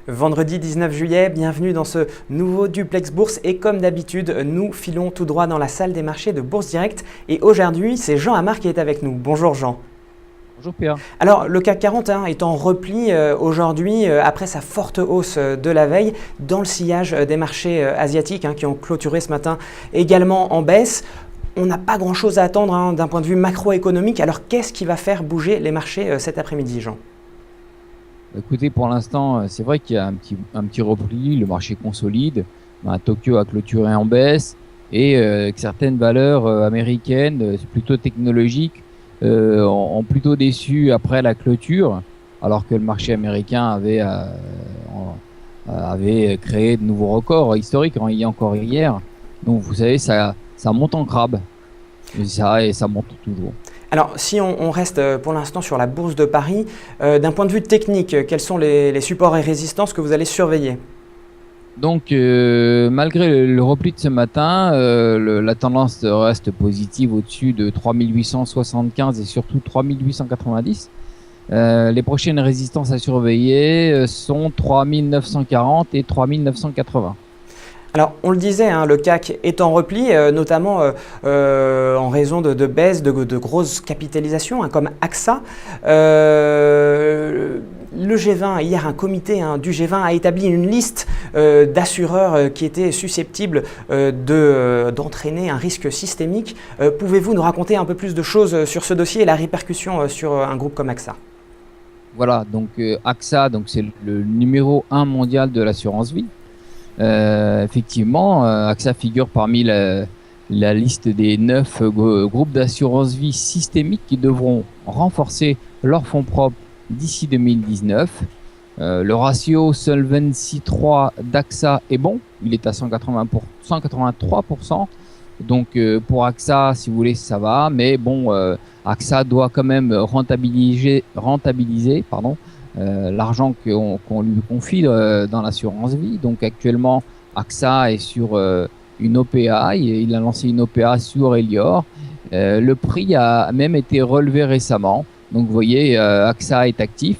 Vendredi 19 juillet, bienvenue dans ce nouveau Duplex Bourse et comme d'habitude, nous filons tout droit dans la salle des marchés de Bourse Direct et aujourd'hui, c'est Jean Amar qui est avec nous. Bonjour Jean. Bonjour Pierre. Alors le CAC 40 est en repli aujourd'hui après sa forte hausse de la veille dans le sillage des marchés asiatiques qui ont clôturé ce matin également en baisse. On n'a pas grand-chose à attendre d'un point de vue macroéconomique. Alors qu'est-ce qui va faire bouger les marchés cet après-midi, Jean ? Écoutez, pour l'instant, c'est vrai qu'il y a un petit repli, le marché consolide. Tokyo a clôturé en baisse et certaines valeurs américaines, plutôt technologiques, ont plutôt déçu après la clôture, alors que le marché américain avait créé de nouveaux records historiques encore hier. Donc vous savez, ça monte en crabe et ça monte toujours. Alors, si on reste pour l'instant sur la bourse de Paris, d'un point de vue technique, quels sont les supports et résistances que vous allez surveiller ? Donc, malgré le repli de ce matin, la tendance reste positive au-dessus de 3875 et surtout 3890. Les prochaines résistances à surveiller sont 3940 et 3980. Alors, on le disait, le CAC est en repli, notamment en raison de baisse de grosses capitalisations, comme AXA. Le G20, hier, un comité du G20 a établi une liste d'assureurs qui étaient susceptibles d'entraîner un risque systémique. Pouvez-vous nous raconter un peu plus de choses sur ce dossier et la répercussion sur un groupe comme AXA ? Voilà, donc AXA, c'est le numéro 1 mondial de l'assurance vie. Effectivement, AXA figure parmi la liste des 9 groupes d'assurance vie systémiques qui devront renforcer leurs fonds propres d'ici 2019. Le ratio Solvency 3 d'AXA est bon, il est à 183%. Donc pour AXA, si vous voulez, ça va, mais bon, AXA doit quand même rentabiliser l'argent qu'on lui confie dans l'assurance vie. Donc actuellement, AXA est sur une OPA, il a lancé une OPA sur Elior. Le prix a même été relevé récemment. Donc vous voyez, AXA est actif.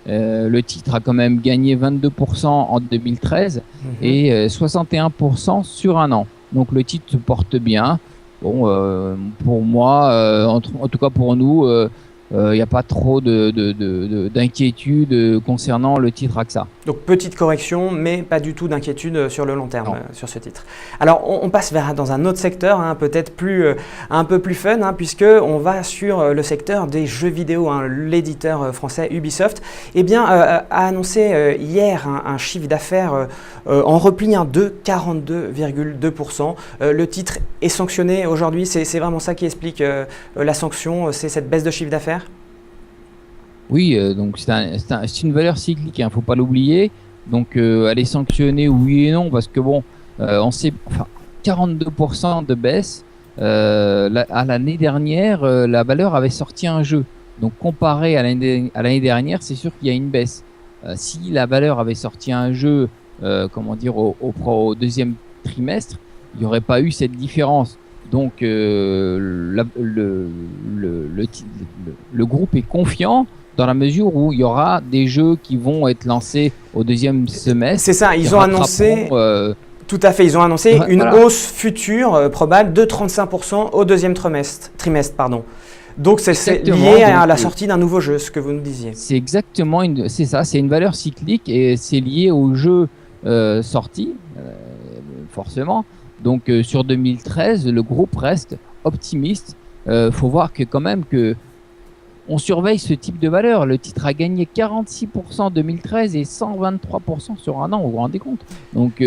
Le titre a quand même gagné 22% en 2013 et 61% sur un an. Donc le titre se porte bien. Bon, pour moi, en tout cas pour nous, il n'y a pas trop d'inquiétude concernant le titre AXA. Donc petite correction, mais pas du tout d'inquiétude sur le long terme sur ce titre. Alors on passe dans un autre secteur, peut-être un peu plus fun, puisque on va sur le secteur des jeux vidéo. L'éditeur français Ubisoft a annoncé hier un chiffre d'affaires en repli de 42,2%. Le titre est sanctionné aujourd'hui, c'est vraiment ça qui explique la sanction, c'est cette baisse de chiffre d'affaires ? Oui, donc c'est une valeur cyclique, il ne faut pas l'oublier. Donc elle est sanctionnée, oui et non, parce que bon, on sait, 42% de baisse. À l'année dernière, la valeur avait sorti un jeu. Donc comparé à l'année dernière, c'est sûr qu'il y a une baisse. Si la valeur avait sorti un jeu, au deuxième trimestre, il n'y aurait pas eu cette différence. Donc le groupe est confiant dans la mesure où il y aura des jeux qui vont être lancés au deuxième semestre. C'est ça, ils ont annoncé, tout à fait, ils ont annoncé une hausse future probable de 35% au deuxième trimestre. Donc c'est lié à la sortie d'un nouveau jeu, ce que vous nous disiez. C'est exactement, c'est une valeur cyclique et c'est lié au jeu sorti, forcément. Donc sur 2013, le groupe reste optimiste. Faut voir que quand même on surveille ce type de valeur. Le titre a gagné 46% en 2013 et 123% sur un an, vous vous rendez compte. Donc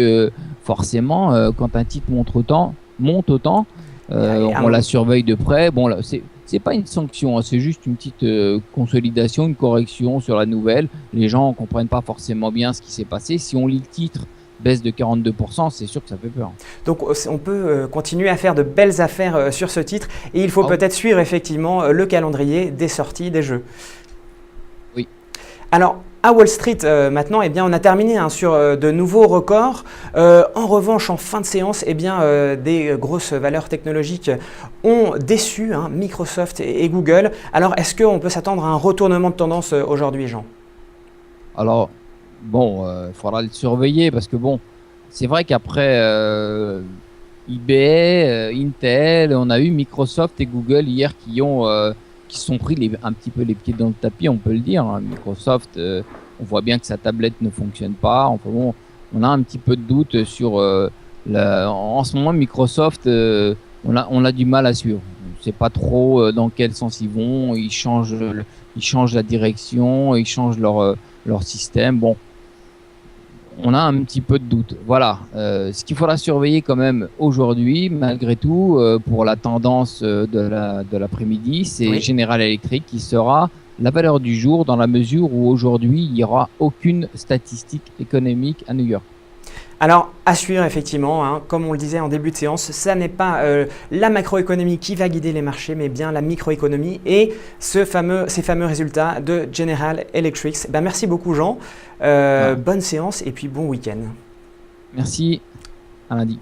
forcément, quand un titre monte autant, on la surveille de près. Bon, là, c'est pas une sanction, c'est juste une petite consolidation, une correction sur la nouvelle. Les gens ne comprennent pas forcément bien ce qui s'est passé. Si on lit le titre, baisse de 42%, c'est sûr que ça fait peur. Donc on peut continuer à faire de belles affaires sur ce titre et il faut peut-être suivre effectivement le calendrier des sorties des jeux. Oui. Alors à Wall Street maintenant, on a terminé sur de nouveaux records. En revanche, en fin de séance, des grosses valeurs technologiques ont déçu Microsoft et Google. Alors est-ce qu'on peut s'attendre à un retournement de tendance aujourd'hui, Jean ? Alors bon, faudra le surveiller parce que bon, c'est vrai qu'après eBay, Intel, on a eu Microsoft et Google hier qui se sont pris un petit peu les pieds dans le tapis, on peut le dire, hein. Microsoft, on voit bien que sa tablette ne fonctionne pas. Enfin bon, on a un petit peu de doute sur en ce moment Microsoft, on a du mal à suivre. On ne sait pas trop dans quel sens ils vont. Ils changent la direction, ils changent leur système. Bon, on a un petit peu de doute. Voilà. Ce qu'il faudra surveiller quand même aujourd'hui, malgré tout, pour la tendance de l'après-midi, c'est Oui. General Electric qui sera la valeur du jour dans la mesure où aujourd'hui, il n'y aura aucune statistique économique à New York. Alors, à suivre effectivement, hein, comme on le disait en début de séance, ça n'est pas la macroéconomie qui va guider les marchés, mais bien la microéconomie et ces fameux résultats de General Electric. Ben, merci beaucoup Jean, Voilà. bonne séance et puis bon week-end. Merci. À lundi.